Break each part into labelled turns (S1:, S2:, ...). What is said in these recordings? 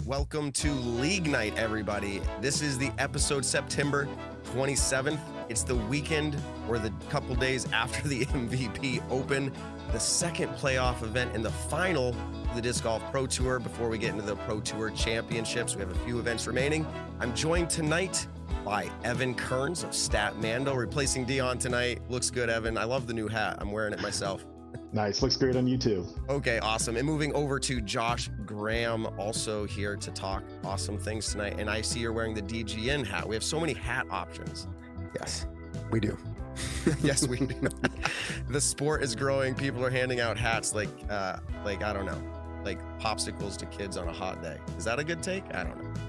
S1: Welcome to League Night, everybody. This is the episode September 27th. It's the weekend or the couple days after the MVP Open, the second playoff event and the final of the Disc Golf Pro Tour before we get into the Pro Tour Championships. We have a few events remaining. I'm joined tonight by Evan Kearns of STATMANDO, replacing Dion tonight. Looks good, Evan. I love the new hat. I'm wearing it myself.
S2: Nice. Looks great on you too.
S1: Okay, awesome. And moving over to Josh Graham, also here to talk awesome things tonight. And I see you're wearing the DGN hat. We have so many hat options.
S3: Yes, we do.
S1: Yes, we do. The sport is growing. People are handing out hats like I don't know, like popsicles to kids on a hot day. Is that a good take? I don't know.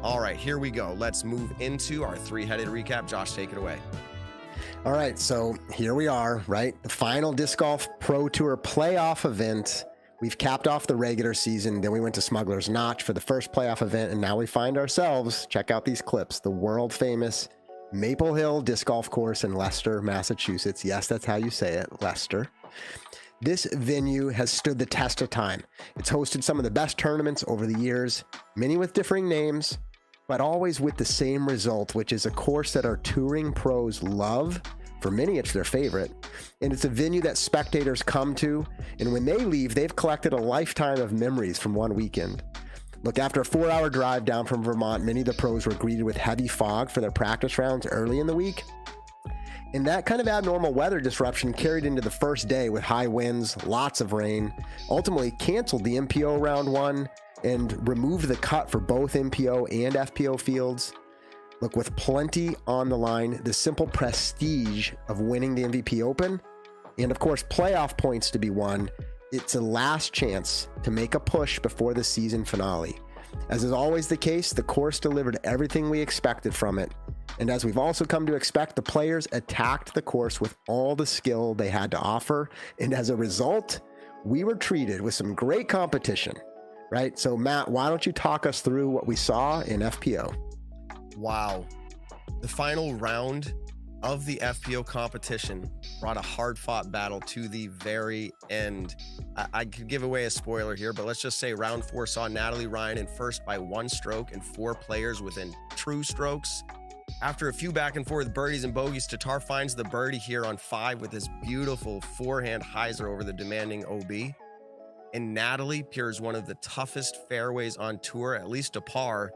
S1: All right, here we go. Let's move into our three-headed recap. Josh, take it away.
S3: All right, so here we are, right? The final Disc Golf Pro Tour playoff event. We've capped off the regular season. Then we went to Smuggler's Notch for the first playoff event. And now we find ourselves, check out these clips, the world famous Maple Hill Disc Golf Course in Leicester, Massachusetts. Yes, that's how you say it, Leicester. This venue has stood the test of time. It's hosted some of the best tournaments over the years, many with differing names, but always with the same result, which is a course that our touring pros love. For many, it's their favorite. And it's a venue that spectators come to, and when they leave, they've collected a lifetime of memories from one weekend. Look, after a 4-hour drive down from Vermont, many of the pros were greeted with heavy fog for their practice rounds early in the week. And that kind of abnormal weather disruption carried into the first day with high winds, lots of rain, ultimately canceled the MPO round one, and removed the cut for both MPO and FPO fields. Look, with plenty on the line, the simple prestige of winning the MVP Open, and of course playoff points to be won, it's a last chance to make a push before the season finale. As is always the case, the course delivered everything we expected from it. And as we've also come to expect, the players attacked the course with all the skill they had to offer. And as a result, we were treated with some great competition. Right? So Matt, why don't you talk us through what we saw in FPO?
S1: Wow. The final round of the FPO competition brought a hard-fought battle to the very end. I could give away a spoiler here, but let's just say round 4 saw Natalie Ryan in first by 1 stroke and 4 players within true strokes. After a few back and forth birdies and bogeys, Tatar finds the birdie here on 5 with this beautiful forehand hyzer over the demanding OB. And Natalie peers one of the toughest fairways on tour, at least to par,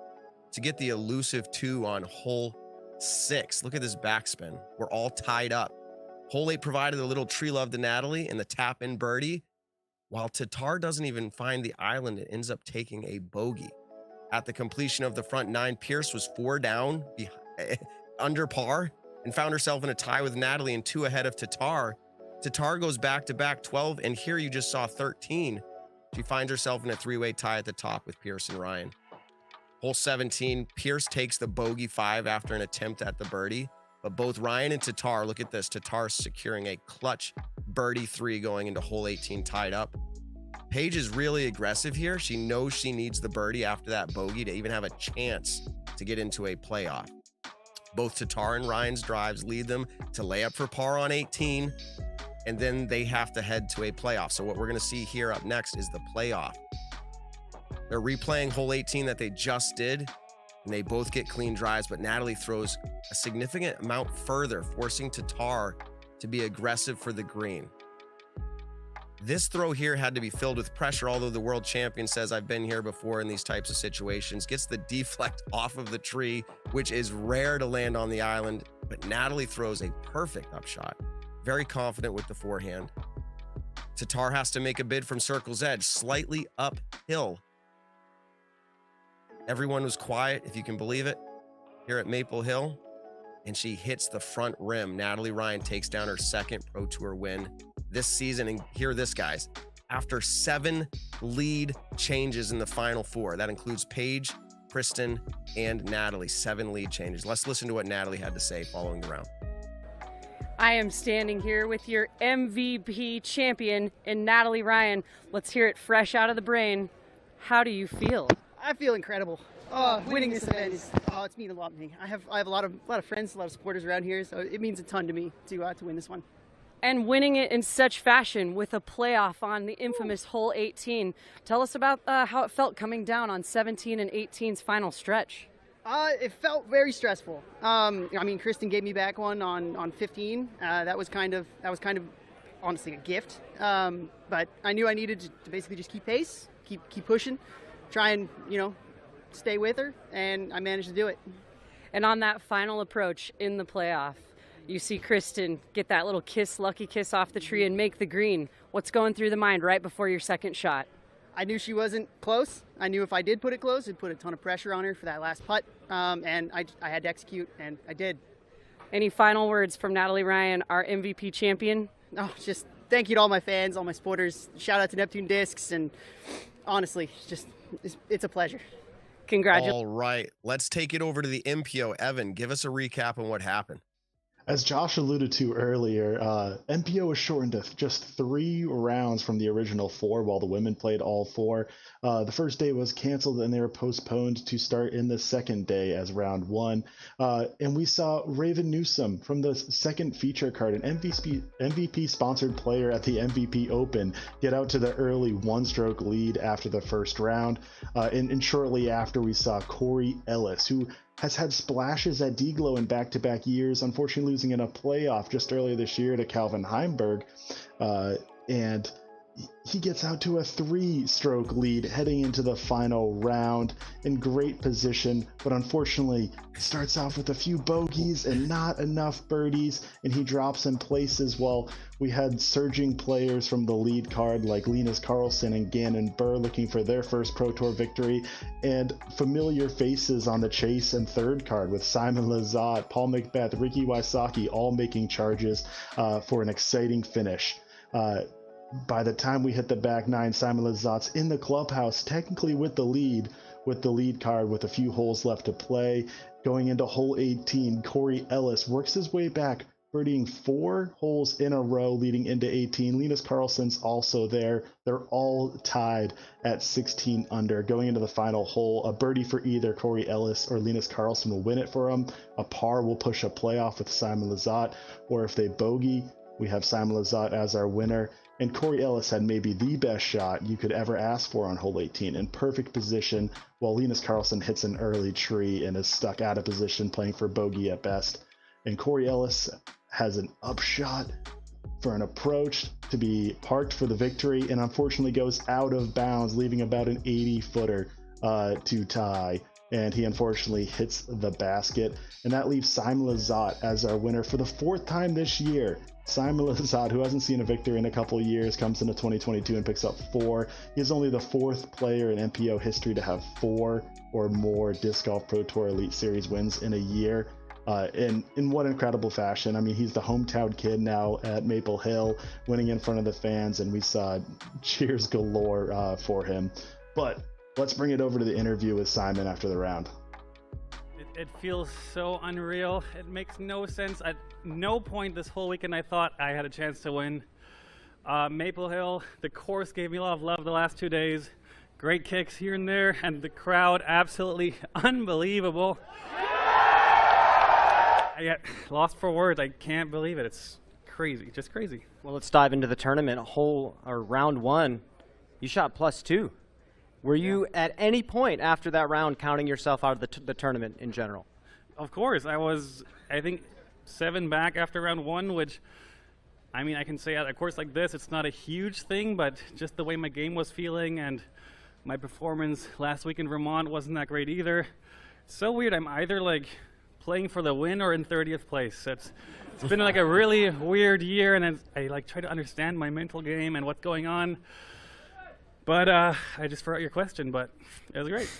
S1: to get the elusive 2 on hole 6. Look at this backspin. We're all tied up. Hole 8 provided a little tree love to Natalie and the tap-in birdie, while Tatar doesn't even find the island. It ends up taking a bogey. At the completion of the front 9, Pierce was 4 down, under par, and found herself in a tie with Natalie and 2 ahead of Tatar. Tatar goes back-to-back 12, and here you just saw 13. She finds herself in a 3-way tie at the top with Pierce and Ryan. Hole 17, Pierce takes the bogey 5 after an attempt at the birdie, but both Ryan and Tatar, look at this, Tatar securing a clutch birdie 3 going into hole 18 tied up. Paige is really aggressive here. She knows she needs the birdie after that bogey to even have a chance to get into a playoff. Both Tatar and Ryan's drives lead them to lay up for par on 18, and then they have to head to a playoff. So what we're going to see here up next is the playoff. They're replaying hole 18 that they just did, and they both get clean drives, but Natalie throws a significant amount further, forcing Tatar to be aggressive for the green. This throw here had to be filled with pressure, although the world champion says, I've been here before in these types of situations, gets the deflect off of the tree, which is rare to land on the island, but Natalie throws a perfect upshot. Very confident with the forehand. Tatar has to make a bid from circle's edge, slightly uphill. Everyone was quiet, if you can believe it, here at Maple Hill, and she hits the front rim. Natalie Ryan takes down her second Pro Tour win this season, and hear this, guys. After 7 lead changes in the final 4, that includes Paige, Kristen, and Natalie, 7 lead changes. Let's listen to what Natalie had to say following the round.
S4: I am standing here with your MVP champion in Natalie Ryan. Let's hear it fresh out of the brain. How do you feel?
S5: I feel incredible. Winning this event is it's mean a lot to me. I have a lot of friends, a lot of supporters around here, so it means a ton to me to win this one.
S4: And winning it in such fashion with a playoff on the infamous hole 18. Tell us about how it felt coming down on 17 and 18's final stretch.
S5: It felt very stressful. I mean, Kristen gave me back one on 15. That was kind of honestly a gift. But I knew I needed to basically just keep pace, keep pushing, try and stay with her, and I managed to do it.
S4: And on that final approach in the playoff, you see Kristen get that little lucky kiss off the tree and make the green. What's going through the mind right before your second shot?
S5: I knew she wasn't close. I knew if I did put it close, it'd put a ton of pressure on her for that last putt. And I had to execute, and I did.
S4: Any final words from Natalie Ryan, our MVP champion?
S5: Oh, just thank you to all my fans, all my supporters. Shout out to Neptune Discs, and honestly, it's a pleasure.
S4: Congratulations.
S1: All right, let's take it over to the MPO. Evan, give us a recap on what happened.
S2: As Josh alluded to earlier, MPO was shortened to just 3 rounds from the original 4, while the women played all 4. The first day was canceled and they were postponed to start in the second day as round 1. And we saw Raven Newsom from the second feature card, an MVP-sponsored player at the MVP Open, get out to the early 1-stroke lead after the first round. And shortly after, we saw Corey Ellis, who has had splashes at D-Glow in back-to-back years, unfortunately losing in a playoff just earlier this year to Calvin Heimberg. And he gets out to a 3-stroke lead heading into the final round in great position, but unfortunately starts off with a few bogeys and not enough birdies, and he drops in places while we had surging players from the lead card like Linus Carlson and Gannon Burr looking for their first Pro Tour victory, and familiar faces on the chase and third card with Simon Lizotte, Paul Macbeth, Ricky Wysocki all making charges for an exciting finish. By the time we hit the back 9, Simon Lizotte's in the clubhouse, technically with the lead card with a few holes left to play. Going into hole 18, Corey Ellis works his way back, birdieing 4 holes in a row leading into 18. Linus Carlson's also there. They're all tied at 16 under. Going into the final hole, a birdie for either Corey Ellis or Linus Carlson will win it for him. A par will push a playoff with Simon Lizotte, or if they bogey, we have Simon Lizotte as our winner. And Corey Ellis had maybe the best shot you could ever ask for on hole 18, in perfect position, while Linus Carlson hits an early tree and is stuck out of position playing for bogey at best. And Corey Ellis has an upshot for an approach to be parked for the victory, and unfortunately goes out of bounds, leaving about an 80-footer to tie. And he unfortunately hits the basket, and that leaves Simon Lizotte as our winner for the 4th time this year. Simon Lizotte, who hasn't seen a victory in a couple of years, comes into 2022 and picks up 4. He is only the 4th player in MPO history to have 4 or more Disc Golf Pro Tour Elite Series wins in a year. In what incredible fashion. I mean, he's the hometown kid now at Maple Hill, winning in front of the fans, and we saw cheers galore for him. But let's bring it over to the interview with Simon after the round.
S6: It feels so unreal. It makes no sense. At no point this whole weekend I thought I had a chance to win. Maple Hill, the course gave me a lot of love the last 2 days. Great kicks here and there, and the crowd absolutely unbelievable. I get lost for words. I can't believe it. It's crazy, just crazy.
S7: Well, let's dive into the tournament. Round 1, you shot +2. Were you at any point after that round counting yourself out of the tournament in general?
S6: Of course. I was, I think, 7 back after round 1, which, I mean, I can say at a course like this, it's not a huge thing, but just the way my game was feeling and my performance last week in Vermont wasn't that great either. It's so weird. I'm either like playing for the win or in 30th place. It's been like a really weird year, and I like try to understand my mental game and what's going on. But I just forgot your question, but it was great.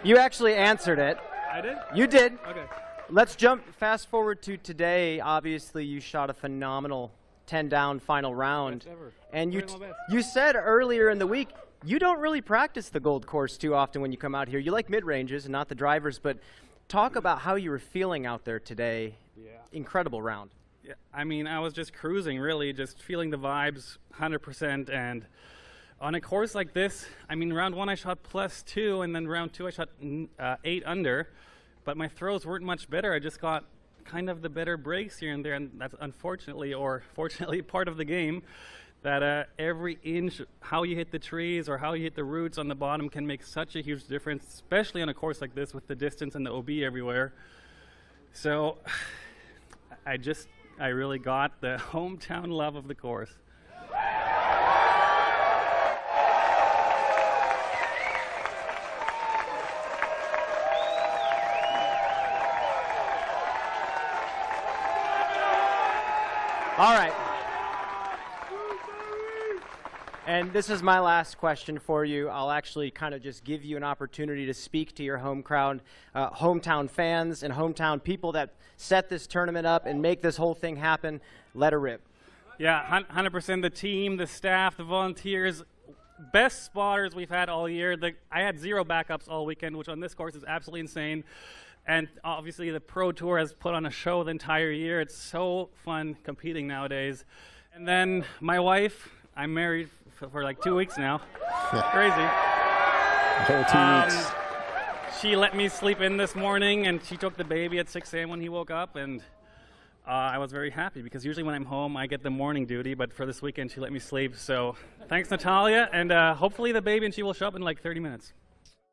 S7: You actually answered it.
S6: I did?
S7: You did.
S6: Okay.
S7: Let's fast forward to today. Obviously, you shot a phenomenal 10-down final round.
S6: Best ever.
S7: And
S6: Doing my best.
S7: you said earlier in the week, you don't really practice the Gold Course too often when you come out here. You like mid-ranges and not the drivers, but talk about how you were feeling out there today.
S6: Yeah.
S7: Incredible round.
S6: Yeah. I mean, I was just cruising, really, just feeling the vibes 100%. And on a course like this, I mean, round 1 I shot +2, and then round 2 I shot 8 under, but my throws weren't much better. I just got kind of the better breaks here and there, and that's unfortunately or fortunately part of the game. That every inch, how you hit the trees or how you hit the roots on the bottom can make such a huge difference, especially on a course like this with the distance and the OB everywhere. So I really got the hometown love of the course.
S7: All right. And this is my last question for you. I'll actually kind of just give you an opportunity to speak to your home crowd, hometown fans and hometown people that set this tournament up and make this whole thing happen. Let her rip.
S6: Yeah, 100% the team, the staff, the volunteers, best spotters we've had all year. I had 0 backups all weekend, which on this course is absolutely insane. And obviously the Pro Tour has put on a show the entire year. It's so fun competing nowadays. And then my wife, I'm married for like 2 weeks now. Crazy.
S3: The whole 2 weeks.
S6: She let me sleep in this morning, and she took the baby at 6 a.m. when he woke up, and I was very happy because usually when I'm home, I get the morning duty, but for this weekend, she let me sleep. So thanks, Natalia, and hopefully the baby and she will show up in like 30 minutes.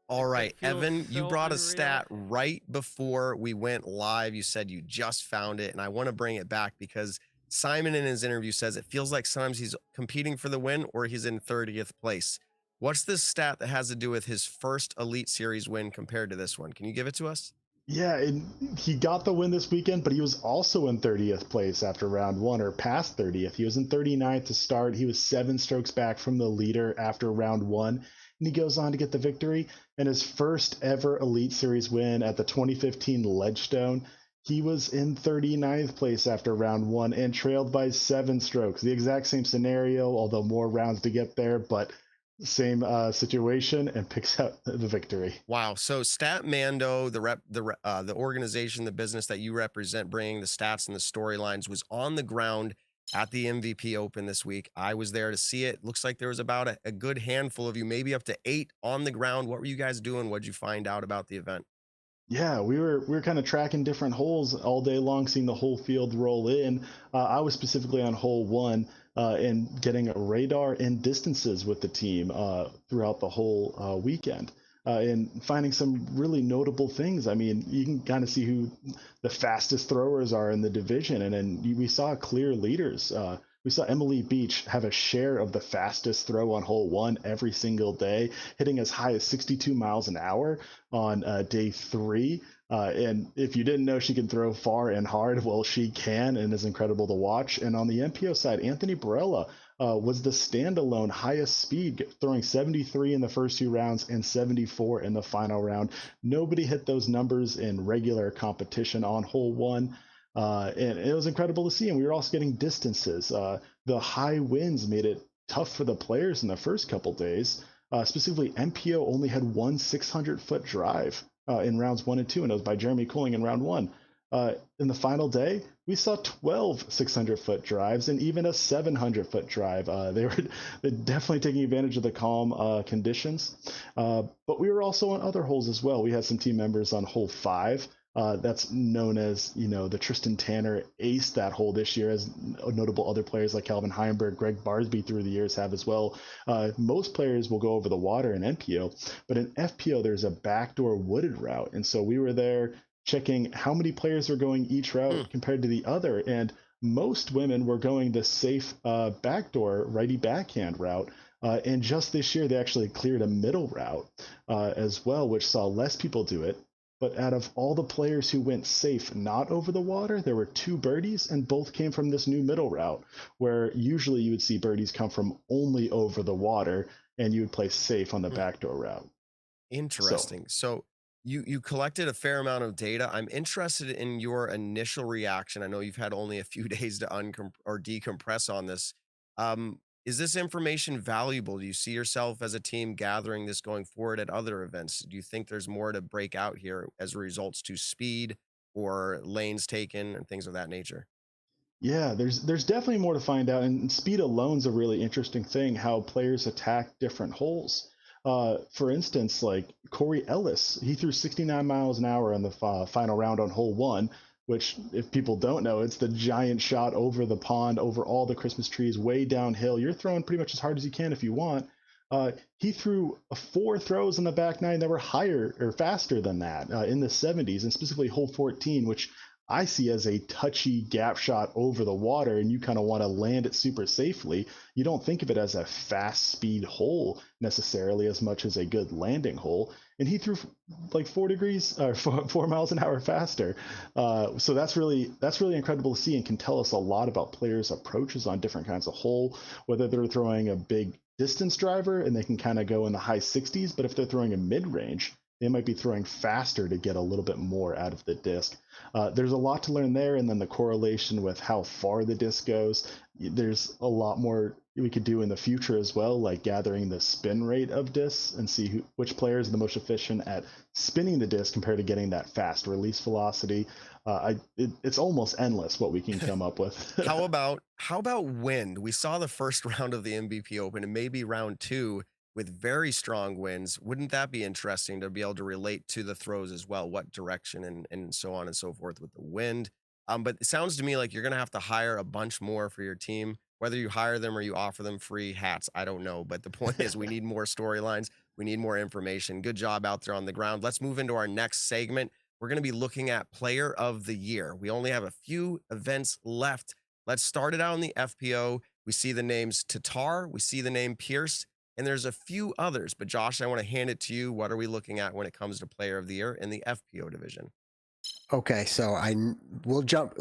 S1: All right, Evan, you
S6: so
S1: brought a
S6: unreal.
S1: stat right before we went live. You said you just found it, and I want to bring it back because Simon in his interview says it feels like sometimes he's competing for the win or he's in 30th place. What's this stat that has to do with his first Elite Series win compared to this one? Can you give it to us?
S2: Yeah, and he got the win this weekend, but he was also in 30th place after round 1, or past 30th. He was in 39th to start. He was 7 strokes back from the leader after round 1, and he goes on to get the victory. And his first ever Elite Series win at the 2015 Ledgestone, he was in 39th place after round 1 and trailed by 7 strokes. The exact same scenario, although more rounds to get there, but same situation, and picks out the victory.
S1: Wow. So StatMando, the organization, the business that you represent, bringing the stats and the storylines, was on the ground at the MVP Open this week. I was there to see it. Looks like there was about a good handful of you, maybe up to 8 on the ground. What were you guys doing? What did you find out about the event?
S2: Yeah, we were kind of tracking different holes all day long, seeing the whole field roll in. I was specifically on hole 1 and getting radar and distances with the team throughout the whole weekend. And finding some really notable things. I mean, you can kind of see who the fastest throwers are in the division, and then we saw clear leaders. We saw Emily Beach have a share of the fastest throw on hole 1 every single day, hitting as high as 62 miles an hour on day 3. And if you didn't know she can throw far and hard, well, she can, and is incredible to watch. And on the MPO side, Anthony Barella was the standalone highest speed, throwing 73 in the first 2 rounds and 74 in the final round. Nobody hit those numbers in regular competition on hole 1. And it was incredible to see. And we were also getting distances. The high winds made it tough for the players in the first couple days. Specifically, MPO only had one 600-foot drive in rounds 1 and 2, and it was by Jeremy Cooling in round 1. In the final day, we saw 12 600-foot drives and even a 700-foot drive. They were definitely taking advantage of the calm conditions. But we were also on other holes as well. We had some team members on hole 5. That's known as, the Tristan Tanner ace that hole this year, as notable other players like Calvin Heimberg, Greg Barsby through the years have as well. Most players will go over the water in NPO, but in FPO, there's a backdoor wooded route. And so we were there checking how many players are going each route compared to the other. And most women were going the safe backdoor righty backhand route. And just this year, they actually cleared a middle route as well, which saw less people do it. But out of all the players who went safe, not over the water, there were 2 birdies, and both came from this new middle route, where usually you would see birdies come from only over the water, and you would play safe on the backdoor route.
S1: Interesting. So you collected a fair amount of data. I'm interested in your initial reaction. I know you've had only a few days to decompress on this. Is this information valuable? Do you see yourself as a team gathering this going forward at other events? Do you think there's more to break out here as results to speed or lanes taken and things of that nature?
S2: Yeah, there's definitely more to find out, and speed alone's a really interesting thing, how players attack different holes. For instance, like Corey Ellis, he threw 69 miles an hour on the final round on hole 1, which, if people don't know, it's the giant shot over the pond, over all the Christmas trees, way downhill. You're throwing pretty much as hard as you can if you want. He threw 4 throws on the back 9 that were higher or faster than that in the 70s, and specifically hole 14, which I see as a touchy gap shot over the water, and you kind of want to land it super safely. You don't think of it as a fast speed hole necessarily as much as a good landing hole. And he threw like 4 degrees or 4 miles an hour faster. So that's really incredible to see, and can tell us a lot about players' approaches on different kinds of hole, whether they're throwing a big distance driver and they can kind of go in the high 60s, but if they're throwing a mid range, they might be throwing faster to get a little bit more out of the disc. There's a lot to learn there, and then the correlation with how far the disc goes. There's a lot more we could do in the future as well, like gathering the spin rate of discs and see which players are the most efficient at spinning the disc compared to getting that fast release velocity. It's almost endless what we can come up with.
S1: How about wind? We saw the first round of the MVP Open and maybe round 2 with very strong winds. Wouldn't that be interesting to be able to relate to the throws as well? What direction and so on and so forth with the wind. But it sounds to me like you're going to have to hire a bunch more for your team, whether you hire them or you offer them free hats. I don't know. But the point is we need more storylines. We need more information. Good job out there on the ground. Let's move into our next segment. We're going to be looking at Player of the Year. We only have a few events left. Let's start it out on the FPO. We see the names Tatar. We see the name Pierce. And there's a few others, but Josh, I want to hand it to you. What are we looking at when it comes to Player of the Year in the FPO division?
S3: Okay, so we'll jump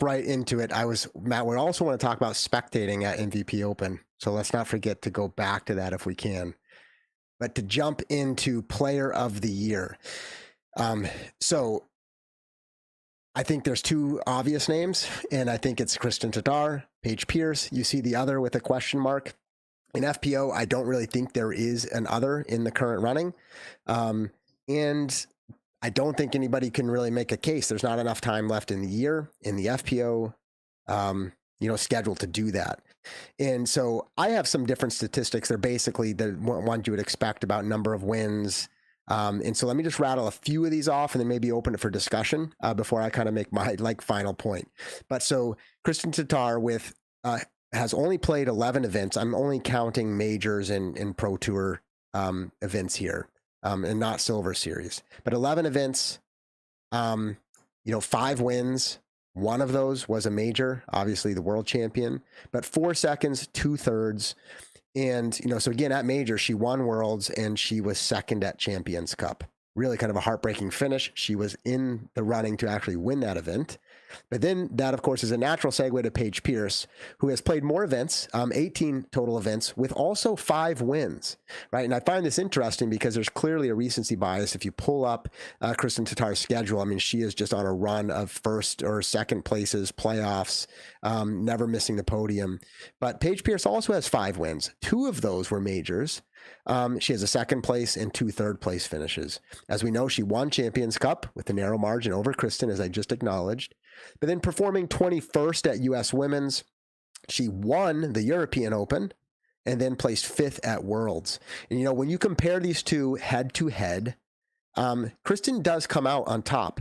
S3: right into it. Matt, we also want to talk about spectating at MVP Open. So let's not forget to go back to that if we can. But to jump into Player of the Year. So I think there's 2 obvious names, and I think it's Kristen Tatar, Paige Pierce. You see the other with a question mark. In FPO, I don't really think there is an other in the current running. And I don't think anybody can really make a case. There's not enough time left in the year in the FPO, schedule to do that. And so I have some different statistics. They're basically the ones you would expect about number of wins. And so let me just rattle a few of these off and then maybe open it for discussion before I kind of make my final point. But so Kristen Tatar has only played 11 events. I'm only counting majors and Pro Tour events here, and not Silver Series. But 11 events, 5 wins. One of those was a major, obviously the world champion, but 4 seconds, 2/3. And, so again, at major, she won Worlds and she was second at Champions Cup. Really kind of a heartbreaking finish. She was in the running to actually win that event. But then that, of course, is a natural segue to Paige Pierce, who has played more events, 18 total events, with also 5 wins, right? And I find this interesting because there's clearly a recency bias. If you pull up Kristen Tatar's schedule, I mean, she is just on a run of first or second places, playoffs, never missing the podium. But Paige Pierce also has 5 wins. 2 of those were majors. She has a second place and 2 third place finishes. As we know, she won Champions Cup with a narrow margin over Kristen, as I just acknowledged. But then performing 21st at US Women's, she won the European Open and then placed 5th at Worlds. And, when you compare these two head to head, Kristen does come out on top,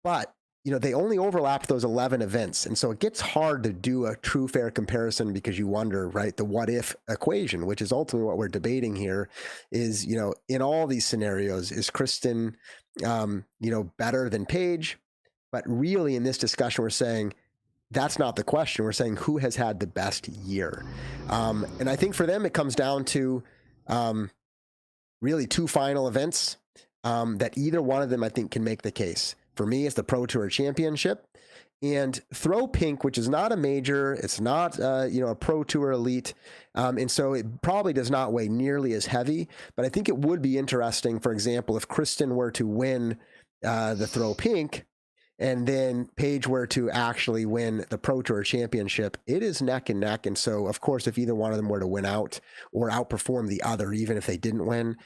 S3: but they only overlap those 11 events. And so it gets hard to do a true fair comparison because you wonder, right, the what if equation, which is ultimately what we're debating here is, in all these scenarios, is Kristen, better than Paige? But really in this discussion, we're saying that's not the question. We're saying who has had the best year. And I think for them, it comes down to really 2 final events that either one of them, I think, can make the case. For me, it's the Pro Tour Championship and Throw Pink, which is not a major. It's not, a Pro Tour elite. And so it probably does not weigh nearly as heavy. But I think it would be interesting, for example, if Kristen were to win the Throw Pink, and then Paige were to actually win the Pro Tour Championship, it is neck and neck. And so, of course, if either one of them were to win out or outperform the other, even if they didn't win,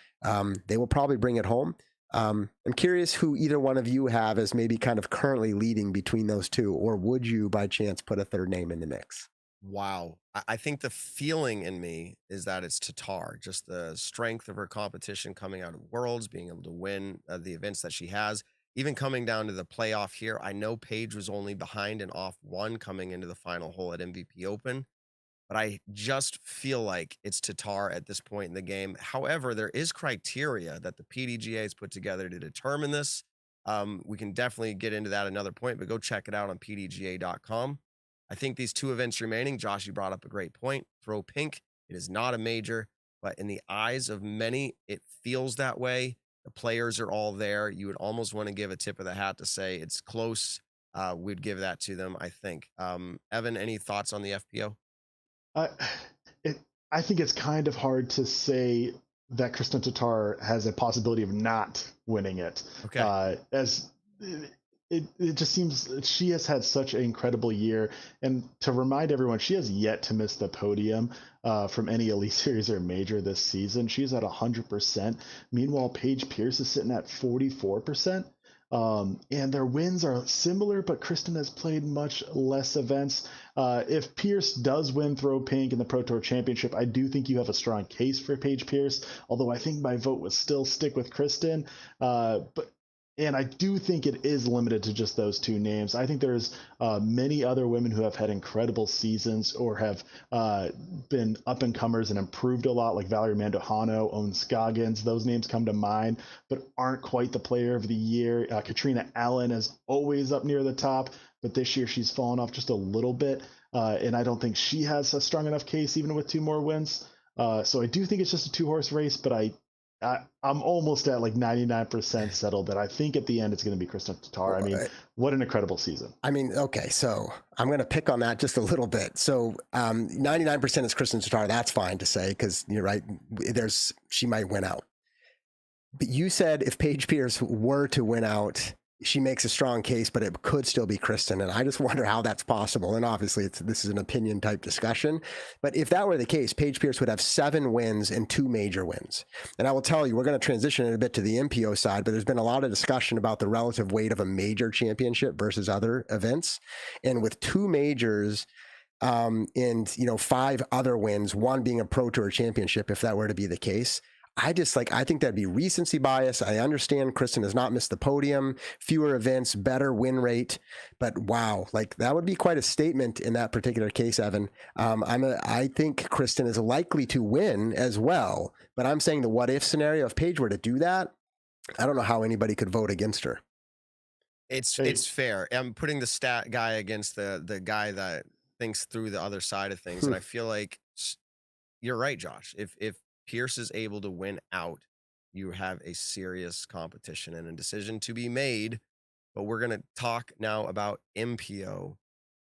S3: they will probably bring it home. I'm curious who either one of you have as maybe kind of currently leading between those two, or would you by chance put a third name in the mix?
S1: Wow. I think the feeling in me is that it's Tatar, just the strength of her competition coming out of Worlds, being able to win the events that she has. even coming down to the playoff here, I know Paige was only behind and off one coming into the final hole at MVP Open, but I just feel like it's Tatar at this point in the game. However, there is criteria that the PDGA has put together to determine this. We can definitely get into that another point, but go check it out on pdga.com. I think these 2 events remaining, Josh, you brought up a great point. Throw pink, it is not a major, but in the eyes of many, it feels that way. The players are all there. You would almost want to give a tip of the hat to say it's close. We'd give that to them, I think. Evan, any thoughts on the FPO?
S2: I I think it's kind of hard to say that Kristen Tatar has a possibility of not winning it.
S1: Okay.
S2: As it just seems she has had such an incredible year, and to remind everyone, she has yet to miss the podium from any Elite Series or major this season. She's at 100%. Meanwhile, Paige Pierce is sitting at 44%. And their wins are similar, but Kristen has played much less events. If Pierce does win Throw Pink in the Pro Tour Championship, I do think you have a strong case for Paige Pierce, although I think my vote would still stick with Kristen. And I do think it is limited to just those 2 names. I think there's many other women who have had incredible seasons or have been up-and-comers and improved a lot, like Valerie Mandojano, Owen Scoggins. Those names come to mind, but aren't quite the player of the year. Katrina Allen is always up near the top, but this year she's fallen off just a little bit, and I don't think she has a strong enough case even with 2 more wins. So I do think it's just a 2-horse race, but I'm almost at like 99% settled that I think at the end it's going to be Kristen Tatar. I mean, what an incredible season.
S3: I mean, okay, so I'm going to pick on that just a little bit. So 99% is Kristen Tatar. That's fine to say because you're right. She might win out. But you said if Paige Pierce were to win out, she makes a strong case, but it could still be Kristen. And I just wonder how that's possible. And obviously this is an opinion type discussion, but if that were the case, Paige Pierce would have 7 wins and 2 major wins. And I will tell you, we're going to transition in a bit to the MPO side, but there's been a lot of discussion about the relative weight of a major championship versus other events. And with 2 majors, and 5 other wins, 1 being a Pro Tour championship, if that were to be the case, I think that'd be recency bias. I understand Kristen has not missed the podium, fewer events, better win rate, but wow, like that would be quite a statement in that particular case, Evan. I think Kristen is likely to win as well, but I'm saying the what if scenario, if Paige were to do that, I don't know how anybody could vote against her.
S1: It's fair. I'm putting the stat guy against the guy that thinks through the other side of things. And I feel like you're right, Josh. If Pierce is able to win out, you have a serious competition and a decision to be made. But we're going to talk now about MPO.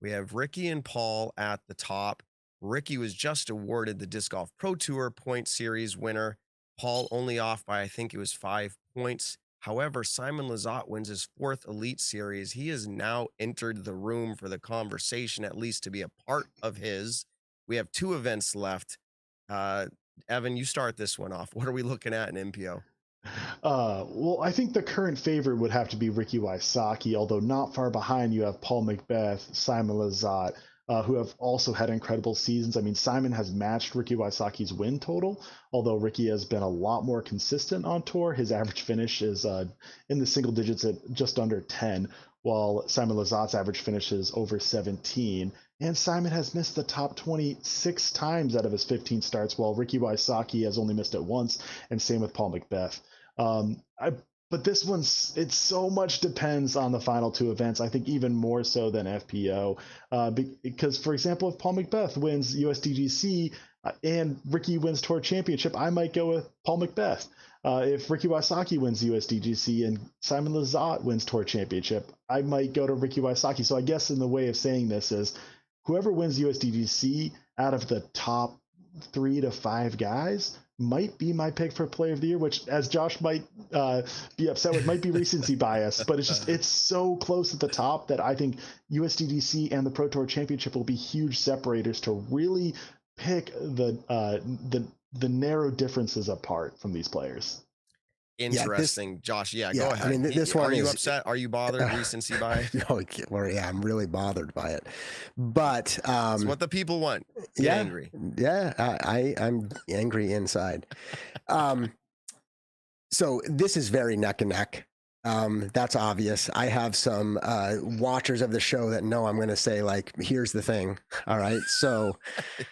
S1: We have Ricky and Paul at the top. Ricky was just awarded the Disc Golf Pro Tour Point Series winner. Paul only off by, I think it was 5 points. However, Simon Lizotte wins his 4th Elite Series. He has now entered the room for the conversation, at least to be a part of his. We have 2 events left. Evan, you start this one off. What are we looking at in MPO?
S2: Well, I think the current favorite would have to be Ricky Wysocki, although not far behind you have Paul Macbeth, Simon Lizotte, who have also had incredible seasons. I mean, Simon has matched Ricky Wysocki's win total, although Ricky has been a lot more consistent on tour. His average finish is in the single digits at just under 10, while Simon Lizotte's average finish is over 17. And Simon has missed the top 26 times out of his 15 starts, while Ricky Wysocki has only missed it once, and same with Paul Macbeth. But this one's, it so much depends on the final 2 events, I think even more so than FPO. Because, for example, if Paul Macbeth wins USDGC and Ricky wins Tour Championship, I might go with Paul Macbeth. If Ricky Wysocki wins USDGC and Simon Lizotte wins Tour Championship, I might go to Ricky Wysocki. So I guess in the way of saying this is, whoever wins USDGC out of the top 3 to 5 guys might be my pick for Player of the Year, which, as Josh might be upset with, might be recency bias, but it's so close at the top that I think USDGC and the Pro Tour Championship will be huge separators to really pick the narrow differences apart from the players.
S1: Interesting, Josh. Yeah, go ahead.
S3: I mean, this one
S1: are you upset? Are you bothered? Recency bias?
S3: I'm really bothered by it. But
S1: it's what the people want. Get angry.
S3: Yeah, I'm angry inside. So this is very neck and neck. That's obvious. I have some watchers of the show that know I'm going to say, like, here's the thing. All right. So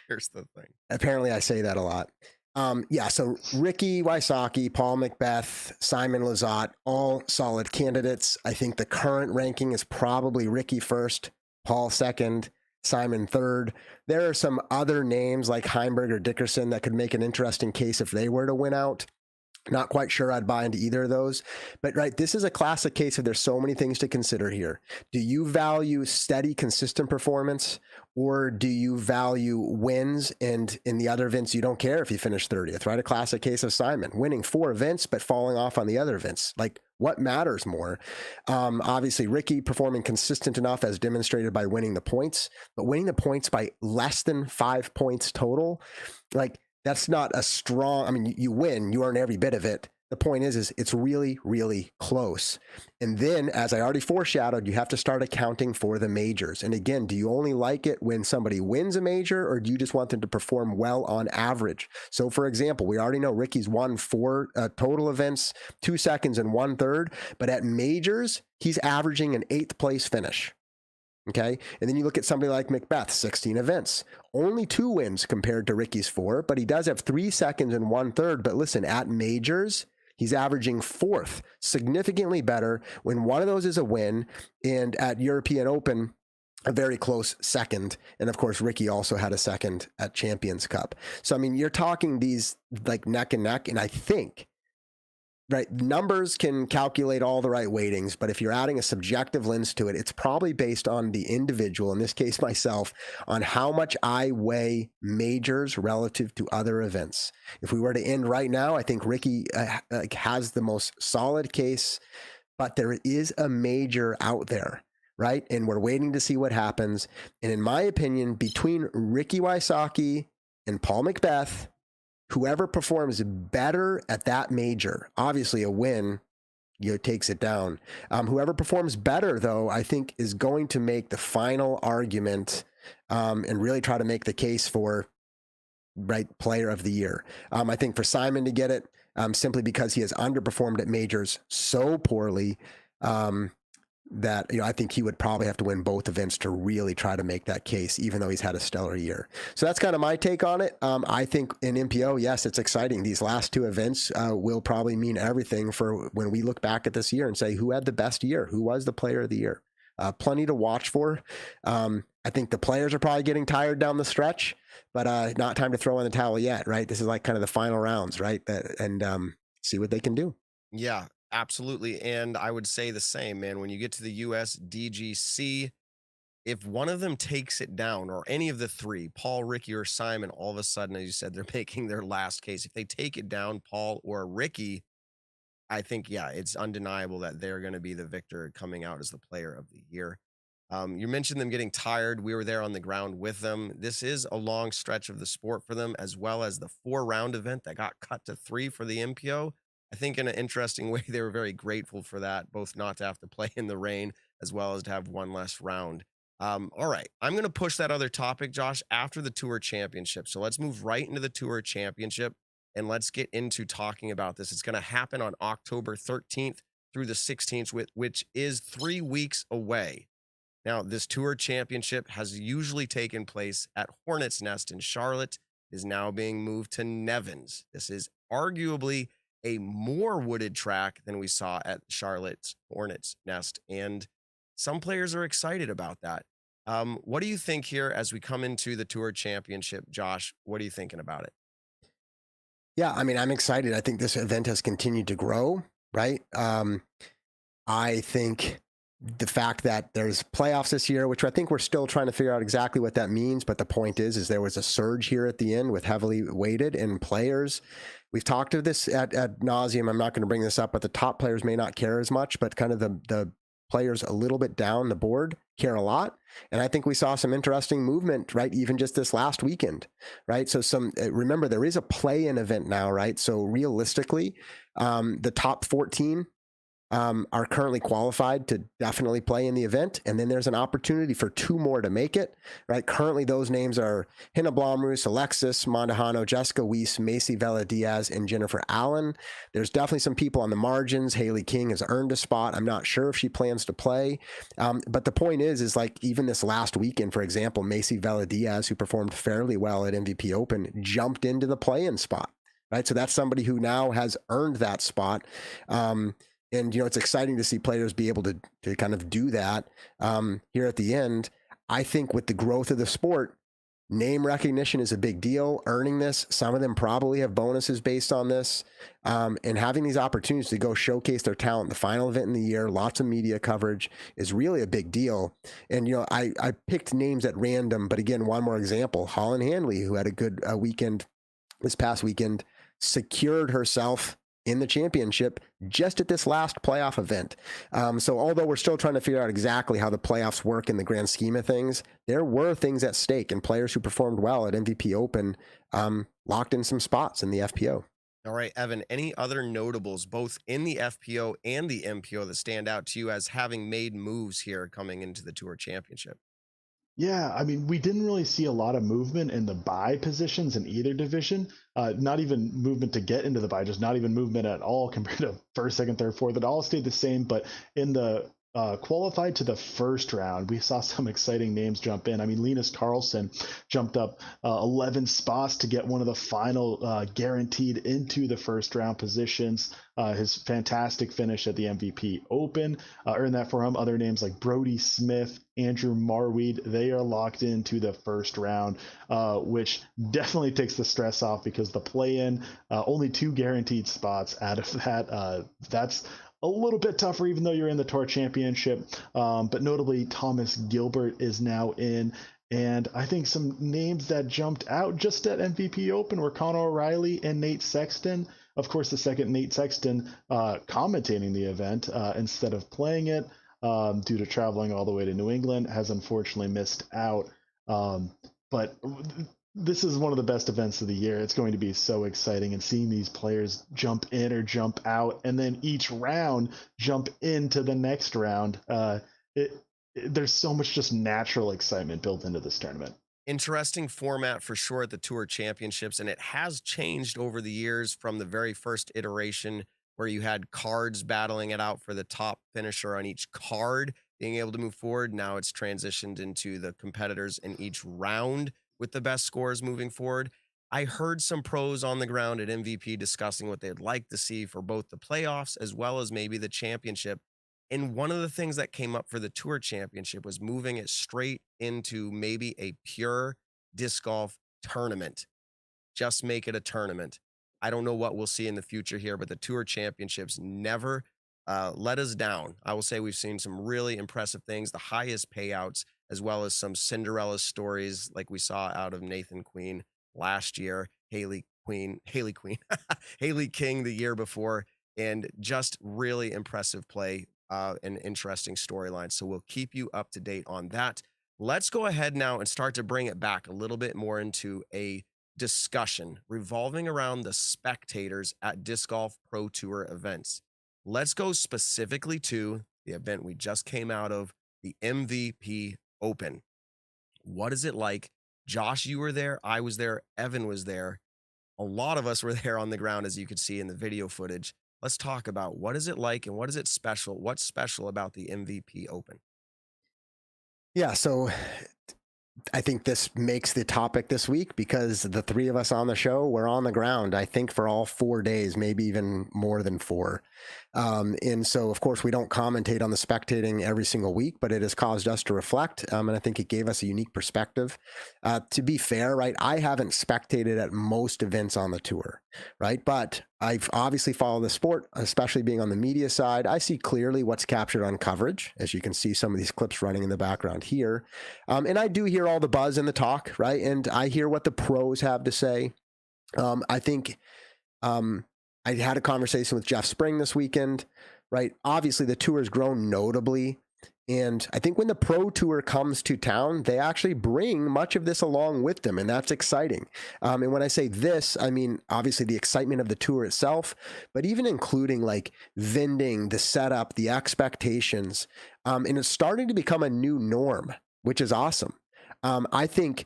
S1: Here's the thing.
S3: apparently I say that a lot. Yeah, so Ricky Wysocki, Paul Macbeth, Simon Lizotte, all solid candidates. I think the current ranking is probably Ricky first, Paul second, Simon third. There are some other names like Heimberg or Dickerson that could make an interesting case if they were to win out. Not quite sure I'd buy into either of those. But right, this is a classic case of there's so many things to consider here. Do you value steady, consistent performance, or do you value wins? And in the other events, you don't care if you finish 30th, right? A classic case of Simon, winning 4 events, but falling off on the other events. Like, what matters more? Obviously, Ricky performing consistent enough as demonstrated by winning the points, but winning the points by less than 5 points total, like, that's not a strong, I mean, you win, you earn every bit of it. The point is it's really, really close. And then, as I already foreshadowed, you have to start accounting for the majors. And again, do you only like it when somebody wins a major, or do you just want them to perform well on average? So for example, we already know Ricky's won 4 total events, 2 seconds and 1/3, but at majors, he's averaging an 8th place finish. Okay. And then you look at somebody like Macbeth, 16 events, only 2 wins compared to Ricky's 4, but he does have 3 seconds and 1/3. But listen, at majors, he's averaging 4th, significantly better when one of those is a win. And at European Open, a very close second. And of course, Ricky also had a second at Champions Cup. So, I mean, you're talking these like neck and neck. And I think, right, numbers can calculate all the right weightings, but if you're adding a subjective lens to it, it's probably based on the individual, in this case myself, on how much I weigh majors relative to other events. If we were to end right now, I think Ricky has the most solid case, but there is a major out there, right? And we're waiting to see what happens. And in my opinion, between Ricky Wysocki and Paul Macbeth, whoever performs better at that major, obviously a win, takes it down. Whoever performs better, though, I think is going to make the final argument and really try to make the case for right player of the year. I think for Simon to get it, simply because he has underperformed at majors so poorly, that, I think he would probably have to win both events to really try to make that case, even though he's had a stellar year. So that's kind of my take on it. I think in MPO, yes, it's exciting. These last 2 events will probably mean everything for when we look back at this year and say, who had the best year? Who was the player of the year? Plenty to watch for. I think the players are probably getting tired down the stretch, but not time to throw in the towel yet, right? This is like kind of the final rounds, right? And see what they can do.
S1: Yeah, absolutely. And I would say the same, man. When you get to the USDGC, if one of them takes it down, or any of the 3, Paul, Ricky, or Simon, all of a sudden, as you said, they're making their last case. If they take it down, Paul or Ricky, I think, yeah, it's undeniable that they're going to be the victor coming out as the player of the year. You mentioned them getting tired. We were there on the ground with them. This is a long stretch of the sport for them, as well as the 4-round event that got cut to 3 for the MPO. I think in an interesting way, they were very grateful for that, both not to have to play in the rain, as well as to have one less round. All right, I'm going to push that other topic, Josh, after the Tour Championship. So let's move right into the Tour Championship, and let's get into talking about this. It's going to happen on October 13th through the 16th, which is 3 weeks away. Now, this Tour Championship has usually taken place at Hornets Nest in Charlotte. It is now being moved to Nevins. This is arguably a more wooded track than we saw at Charlotte's Hornets Nest, and some players are excited about that. What do you think here as we come into the Tour Championship, Josh? What are you thinking about it?
S3: Yeah, I mean, I'm excited. I think this event has continued to grow, right? I think the fact that there's playoffs this year, which I think we're still trying to figure out exactly what that means. But the point is there was a surge here at the end with heavily weighted in players. We've talked to this at nauseum. I'm not going to bring this up, but the top players may not care as much, but kind of the players a little bit down the board care a lot. And I think we saw some interesting movement, right? Even just this last weekend, right? So remember, there is a play-in event now, right? So realistically, the top 14 are currently qualified to definitely play in the event. And then there's an opportunity for 2 more to make it, right? Currently, those names are Hina Blomroos, Alexis Mondahano, Jessica Weiss, Macy Vela Diaz, and Jennifer Allen. There's definitely some people on the margins. Haley King has earned a spot. I'm not sure if she plans to play. But the point is like even this last weekend, for example, Macy Vela Diaz, who performed fairly well at MVP Open, jumped into the play-in spot, right? So that's somebody who now has earned that spot. And, it's exciting to see players be able to kind of do that here at the end. I think with the growth of the sport, name recognition is a big deal. Earning this, some of them probably have bonuses based on this. And having these opportunities to go showcase their talent, the final event in the year, lots of media coverage is really a big deal. And, I picked names at random, but again, one more example, Holland Handley, who had a good weekend this past weekend, secured herself in the championship just at this last playoff event. So although we're still trying to figure out exactly how the playoffs work in the grand scheme of things, there were things at stake, and players who performed well at MVP Open locked in some spots in the FPO.
S1: All right, Evan, any other notables, both in the FPO and the MPO, that stand out to you as having made moves here coming into the Tour Championship?
S2: Yeah, I mean, we didn't really see a lot of movement in the bye positions in either division. Not even movement to get into the bye, just not even movement at all compared to first, second, third, fourth. It all stayed the same. But in the qualified to the first round, we saw some exciting names jump in. I mean, Linus Carlson jumped up 11 spots to get one of the final guaranteed into the first round positions. His fantastic finish at the MVP Open earned that for him. Other names like Brody Smith, Andrew Marweed, they are locked into the first round, which definitely takes the stress off because the play-in, only 2 guaranteed spots out of that. That's a little bit tougher, even though you're in the Tour Championship. But notably, Thomas Gilbert is now in. And I think some names that jumped out just at MVP Open were Conor O'Reilly and Nate Sexton. Of course, the second Nate Sexton commentating the event instead of playing it due to traveling all the way to New England has unfortunately missed out. But this is one of the best events of the year. It's going to be so exciting, and seeing these players jump in or jump out, and then each round jump into the next round. There's so much just natural excitement built into this tournament.
S1: Interesting format for sure at the Tour Championships, and it has changed over the years from the very first iteration where you had cards battling it out for the top finisher on each card being able to move forward. Now it's transitioned into the competitors in each round with the best scores moving forward. I heard some pros on the ground at MVP discussing what they'd like to see for both the playoffs as well as maybe the championship. And one of the things that came up for the Tour Championship was moving it straight into maybe a pure disc golf tournament. Just make it a tournament. I don't know what we'll see in the future here, but the Tour Championships never let us down. I will say we've seen some really impressive things, the highest payouts, as well as some Cinderella stories like we saw out of Nathan Queen last year, Haley King the year before, and just really impressive play and interesting storylines. So we'll keep you up to date on that. Let's go ahead now and start to bring it back a little bit more into a discussion revolving around the spectators at Disc Golf Pro Tour events. Let's go specifically to the event we just came out of, the MVP Open. What is it like? Josh, you were there. I was there. Evan was there. A lot of us were there on the ground, as you could see in the video footage. Let's talk about what is it like and what is it special? What's special about the MVP Open?
S3: Yeah, so I think this makes the topic this week because the 3 of us on the show were on the ground, I think, for all 4 days, maybe even more than 4. And so, of course, we don't commentate on the spectating every single week, but it has caused us to reflect. And I think it gave us a unique perspective. To be fair, right, I haven't spectated at most events on the tour, right? But I've obviously followed the sport, especially being on the media side. I see clearly what's captured on coverage, as you can see some of these clips running in the background here. And I do hear all the buzz and the talk, right? And I hear what the pros have to say. I think I had a conversation with Jeff Spring this weekend, right? Obviously, the tour has grown notably And I think when the Pro Tour comes to town, they actually bring much of this along with them, and that's exciting. And when I say this, I mean, obviously the excitement of the tour itself, but even including like vending, the setup, the expectations. And it's starting to become a new norm, which is awesome. I think,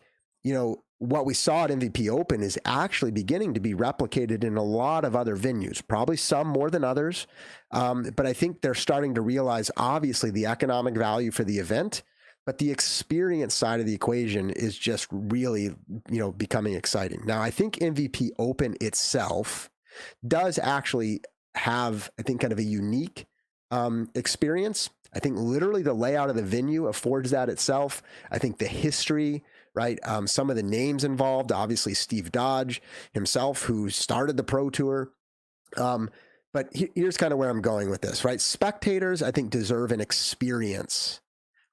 S3: what we saw at MVP Open is actually beginning to be replicated in a lot of other venues, probably some more than others. But I think they're starting to realize, obviously, the economic value for the event, but the experience side of the equation is just really, becoming exciting. Now, I think MVP Open itself does actually have, I think, kind of a unique experience. I think literally the layout of the venue affords that itself. I think the history, right? Some of the names involved, obviously Steve Dodge himself, who started the Pro Tour. But here's kind of where I'm going with this, right? Spectators, I think, deserve an experience,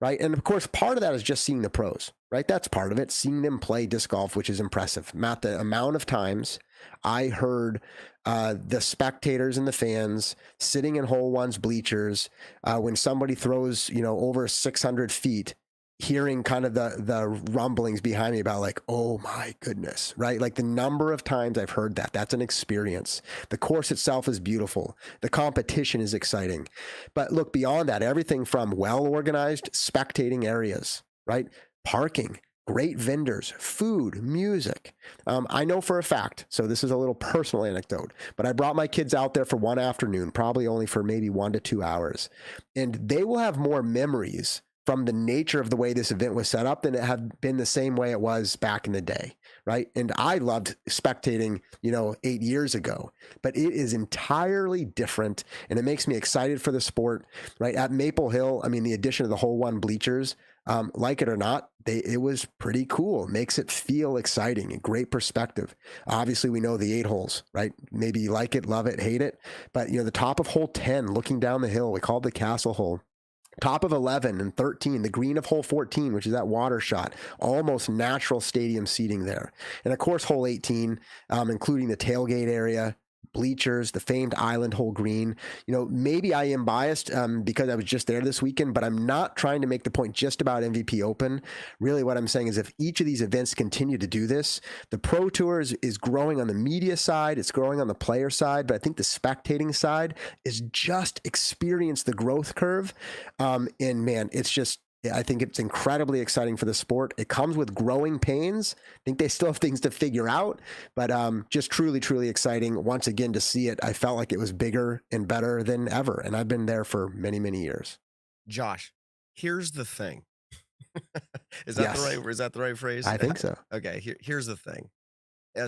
S3: right? And of course, part of that is just seeing the pros, right? That's part of it, seeing them play disc golf, which is impressive. Matt, the amount of times I heard the spectators and the fans sitting in hole one's bleachers when somebody throws, over 600 feet, hearing kind of the rumblings behind me about like, oh my goodness, right? Like the number of times I've heard that, that's an experience. The course itself is beautiful. The competition is exciting. But look, beyond that, everything from well-organized spectating areas, right? Parking, great vendors, food, music. I know for a fact, so this is a little personal anecdote, but I brought my kids out there for one afternoon, probably only for maybe 1 to 2 hours. And they will have more memories from the nature of the way this event was set up than it had been the same way it was back in the day, right? And I loved spectating, 8 years ago, but it is entirely different, and it makes me excited for the sport, right? At Maple Hill, I mean, the addition of the hole one bleachers, like it or not, it was pretty cool. It makes it feel exciting and great perspective. Obviously, we know the 8 holes, right? Maybe you like it, love it, hate it, but the top of hole 10, looking down the hill, we call it the castle hole. Top of 11 and 13, the green of hole 14, which is that water shot, almost natural stadium seating there. And of course, hole 18, including the tailgate area, bleachers, the famed island hole green. Maybe I am biased because I was just there this weekend, but I'm not trying to make the point just about MVP Open. Really what I'm saying is if each of these events continue to do this, the Pro Tour is growing on the media side, it's growing on the player side, but I think the spectating side is just experience the growth curve. And man, I think it's incredibly exciting for the sport. It comes with growing pains. I think they still have things to figure out, but just truly, truly exciting. Once again, to see it, I felt like it was bigger and better than ever. And I've been there for many, many years.
S1: Josh, here's the thing. Is that the right phrase?
S3: I think so.
S1: Okay, here's the thing.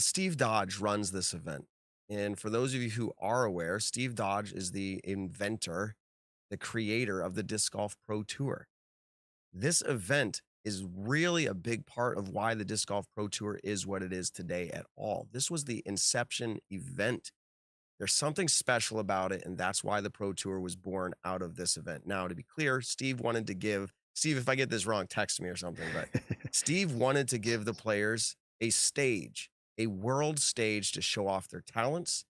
S1: Steve Dodge runs this event. And for those of you who are aware, Steve Dodge is the inventor, the creator of the Disc Golf Pro Tour. This event is really a big part of why the Disc Golf Pro Tour is what it is today at all. This was the inception event. There's something special about it, and that's why the Pro Tour was born out of this event. Now, to be clear, Steve, if I get this wrong, text me or something, but Steve wanted to give the players a stage, a world stage to show off their talents,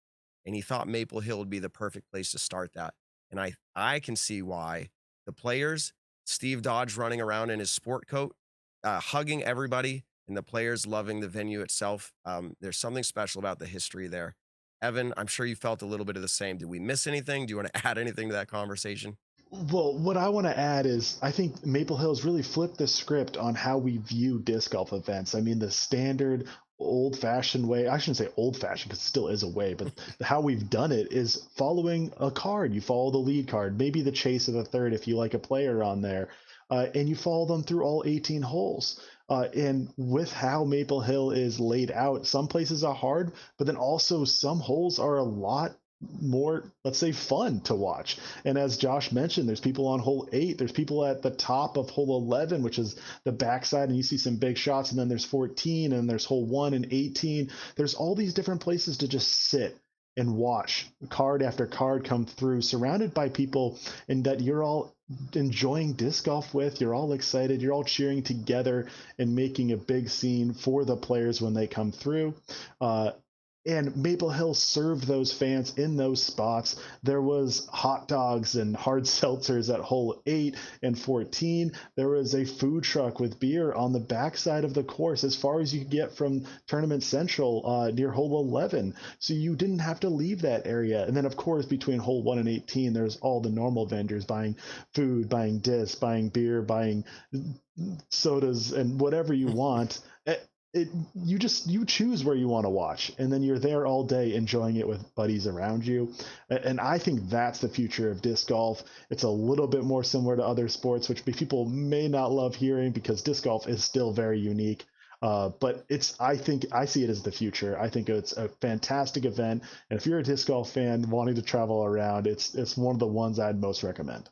S1: and he thought Maple Hill would be the perfect place to start that. And I can see why the players, Steve Dodge running around in his sport coat, hugging everybody, and the players loving the venue itself. There's something special about the history there. Evan, I'm sure you felt a little bit of the same. Did we miss anything? Do you want to add anything to that conversation?
S2: Well, what I want to add is I think Maple Hill's really flipped the script on how we view disc golf events. I mean, the standard old-fashioned way, I shouldn't say old-fashioned because it still is a way, but how we've done it is following a card. You follow the lead card, maybe the chase of the third if you like a player on there, and you follow them through all 18 holes. And with how Maple Hill is laid out, some places are hard, but then also some holes are a lot more, let's say, fun to watch. And as Josh mentioned, there's people on hole 8, there's people at the top of hole 11, which is the backside, and you see some big shots, and then there's 14, and there's hole 1 and 18. There's all these different places to just sit and watch card after card come through, surrounded by people, and that you're all enjoying disc golf with. You're all excited, you're all cheering together and making a big scene for the players when they come through. And Maple Hill served those fans in those spots. There was hot dogs and hard seltzers at hole 8 and 14. There was a food truck with beer on the backside of the course as far as you could get from Tournament Central near hole 11. So you didn't have to leave that area. And then, of course, between hole 1 and 18, there's all the normal vendors buying food, buying discs, buying beer, buying sodas, and whatever you want. You choose where you want to watch, and then you're there all day enjoying it with buddies around you. And I think that's the future of disc golf. It's a little bit more similar to other sports, which people may not love hearing because disc golf is still very unique. But I think I see it as the future. I think it's a fantastic event, and if you're a disc golf fan wanting to travel around, it's one of the ones I'd most recommend.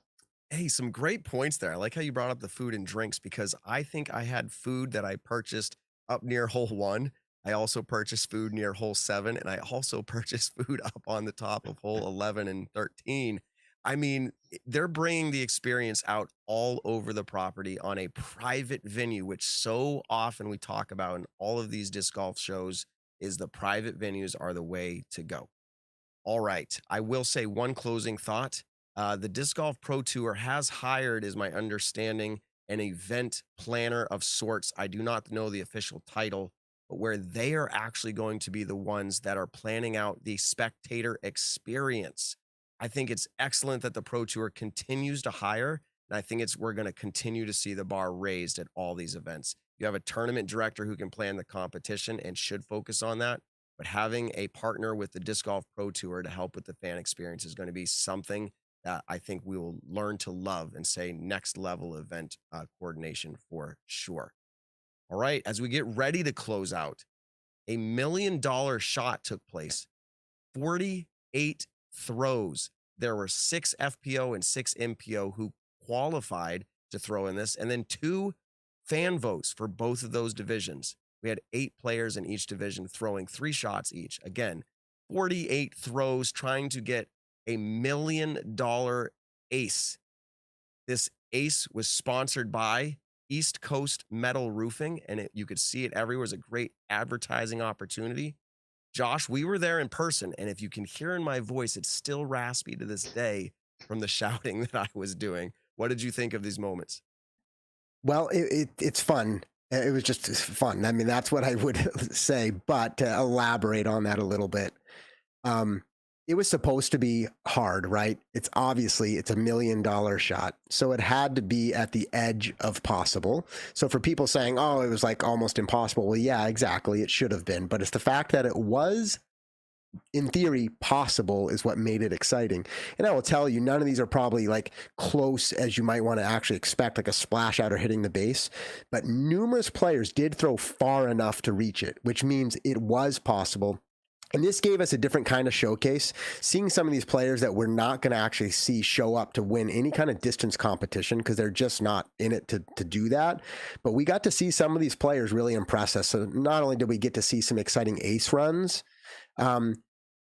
S1: Hey, some great points there. I like how you brought up the food and drinks because I think I had food that I purchased up near hole 1. I also purchased food near hole 7, and I also purchased food up on the top of hole 11 and 13. I mean, they're bringing the experience out all over the property on a private venue, which so often we talk about in all of these disc golf shows is the private venues are the way to go. All right. I will say one closing thought. The Disc Golf Pro Tour has hired, is my understanding, an event planner of sorts. I do not know the official title, but where they are actually going to be the ones that are planning out the spectator experience. I think it's excellent that the Pro Tour continues to hire, and I think we're going to continue to see the bar raised at all these events. You have a tournament director who can plan the competition and should focus on that, but having a partner with the Disc Golf Pro Tour to help with the fan experience is going to be something that I think we will learn to love and say next level event coordination for sure. All right, as we get ready to close out, $1 million shot took place, 48 throws. There were 6 FPO and 6 MPO who qualified to throw in this, and then 2 fan votes for both of those divisions. We had 8 players in each division throwing 3 shots each. Again, 48 throws trying to get $1 million ace. This ace was sponsored by East Coast Metal Roofing, and you could see it everywhere. It was a great advertising opportunity. Josh, we were there in person, and if you can hear in my voice, it's still raspy to this day from the shouting that I was doing. What did you think of these moments?
S3: Well, it's fun. It was just fun. I mean, that's what I would say. But to elaborate on that a little bit, it was supposed to be hard, right? It's $1 million shot. So it had to be at the edge of possible. So for people saying, oh, it was like almost impossible. Well, yeah, exactly. It should have been. But it's the fact that it was, in theory, possible is what made it exciting. And I will tell you, none of these are probably like close as you might want to actually expect, like a splash out or hitting the base. But numerous players did throw far enough to reach it, which means it was possible. And this gave us a different kind of showcase, seeing some of these players that we're not going to actually see show up to win any kind of distance competition because they're just not in it to do that. But we got to see some of these players really impress us. So not only did we get to see some exciting ace runs,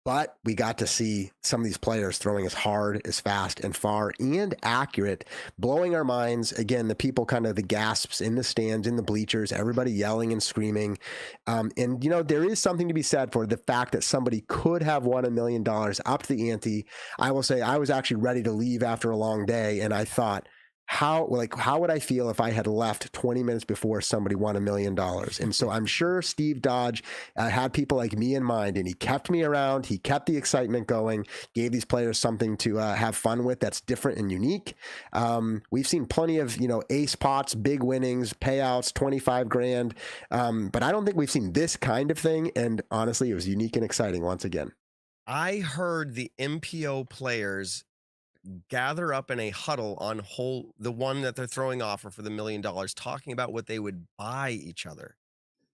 S3: but we got to see some of these players throwing as hard, as fast, and far, and accurate, blowing our minds. Again, the people kind of the gasps in the stands, in the bleachers, everybody yelling and screaming. And, you know, there is something to be said for the fact that somebody could have won $1 million up to the ante. I will say I was actually ready to leave after a long day, and I thought, how would I feel if I had left 20 minutes before somebody won $1 million? And so I'm sure Steve Dodge had people like me in mind, and he kept me around. He kept the excitement going, gave these players something to have fun with that's different and unique. We've seen plenty of, you know, ace pots, big winnings, payouts, 25 grand. But I don't think we've seen this kind of thing. And honestly, it was unique and exciting once again.
S1: I heard the MPO players gather up in a huddle on the one that they're throwing offer for the $1 million, talking about what they would buy each other.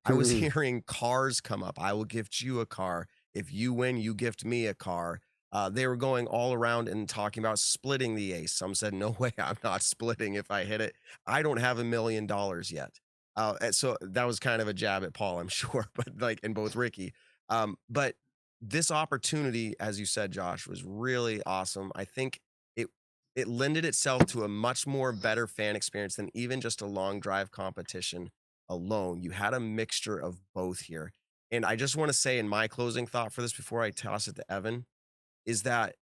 S1: I was hearing cars come up. I will gift you a car. If you win, you gift me a car. They were going all around and talking about splitting the ace. Some said, no way, I'm not splitting if I hit it. I don't have $1 million yet. And so that was kind of a jab at Paul, I'm sure, but like, and both Ricky. But this opportunity, as you said, Josh, was really awesome. I think it lended itself to a much more better fan experience than even just a long drive competition alone. You had a mixture of both here. And I just want to say in my closing thought for this before I toss it to Evan is that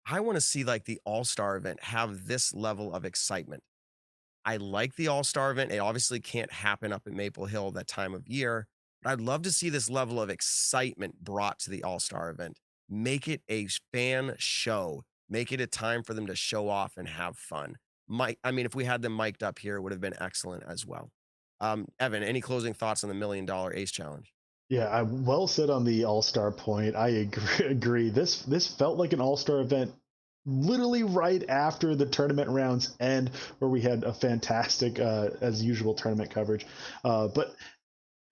S1: I want to see like the All-Star event have this level of excitement. I like the All-Star event. It obviously can't happen up in Maple Hill that time of year, but I'd love to see this level of excitement brought to the All-Star event. Make it a fan show. Make it a time for them to show off and have fun. I mean, if we had them mic'd up here, it would have been excellent as well. Evan, any closing thoughts on the $1 Million Ace Challenge?
S2: Yeah, I well said on the All-Star point. I agree. This felt like an All-Star event literally right after the tournament rounds end, where we had a fantastic, as usual, tournament coverage. But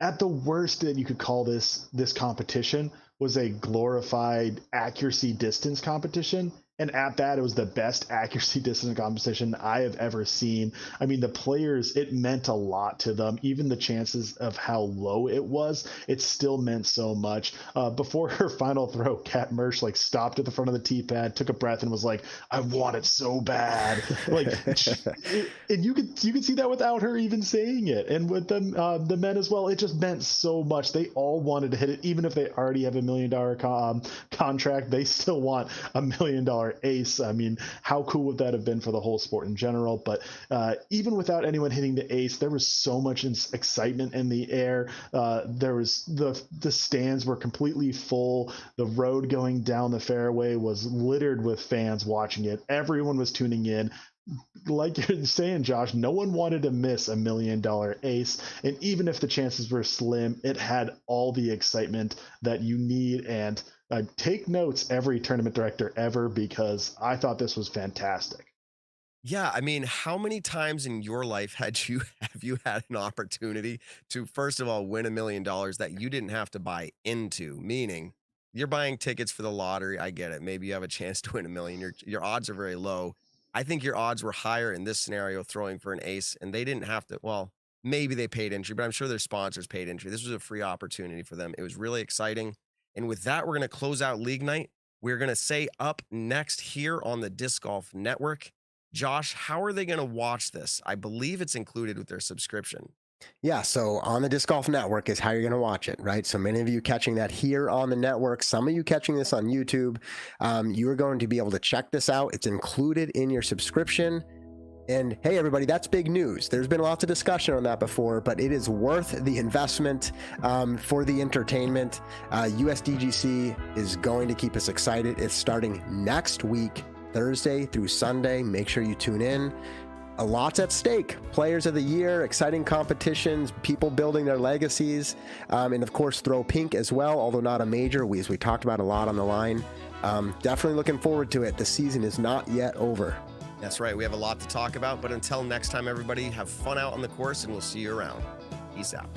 S2: at the worst that you could call this competition was a glorified accuracy distance competition. And at that, it was the best accuracy distance competition I have ever seen. I mean, the players, it meant a lot to them. Even the chances of how low it was, it still meant so much. Before her final throw, Kat Mersch like stopped at the front of the tee pad, took a breath, and was like, "I want it so bad." Like, and you could see that without her even saying it. And with them, the men as well, it just meant so much. They all wanted to hit it, even if they already have $1 million contract. They still want $1 million ace. I mean, how cool would that have been for the whole sport in general? But even without anyone hitting the ace, there was so much excitement in the air. There was the stands were completely full. The road going down the fairway was littered with fans watching it. Everyone was tuning in. Like you're saying, Josh, no one wanted to miss $1 million ace. And even if the chances were slim, it had all the excitement that you need. And take notes, every tournament director ever, because I thought this was fantastic.
S1: Yeah, I mean, how many times in your life have you had an opportunity to, first of all, win $1 million that you didn't have to buy into? Meaning, you're buying tickets for the lottery. I get it. Maybe you have a chance to win $1 million. Your odds are very low. I think your odds were higher in this scenario, throwing for an ace, and they didn't have to. Well, maybe they paid entry, but I'm sure their sponsors paid entry. This was a free opportunity for them. It was really exciting. And with that, we're going to close out League Night. We're going to say up next here on the Disc Golf Network. Josh, how are they going to watch this? I believe it's included with their subscription.
S3: Yeah, so on the Disc Golf Network is how you're going to watch it, right? So many of you catching that here on the network, some of you catching this on YouTube, you are going to be able to check this out. It's included in your subscription. And hey, everybody, that's big news. There's been lots of discussion on that before, but it is worth the investment for the entertainment. USDGC is going to keep us excited. It's starting next week, Thursday through Sunday. Make sure you tune in. A lot's at stake. Players of the year, exciting competitions, people building their legacies, and of course Throw Pink as well, although not a major, as we talked about, a lot on the line. Definitely looking forward to it. The season is not yet over.
S1: That's right. We have a lot to talk about, but until next time, everybody, have fun out on the course, and we'll see you around. Peace out.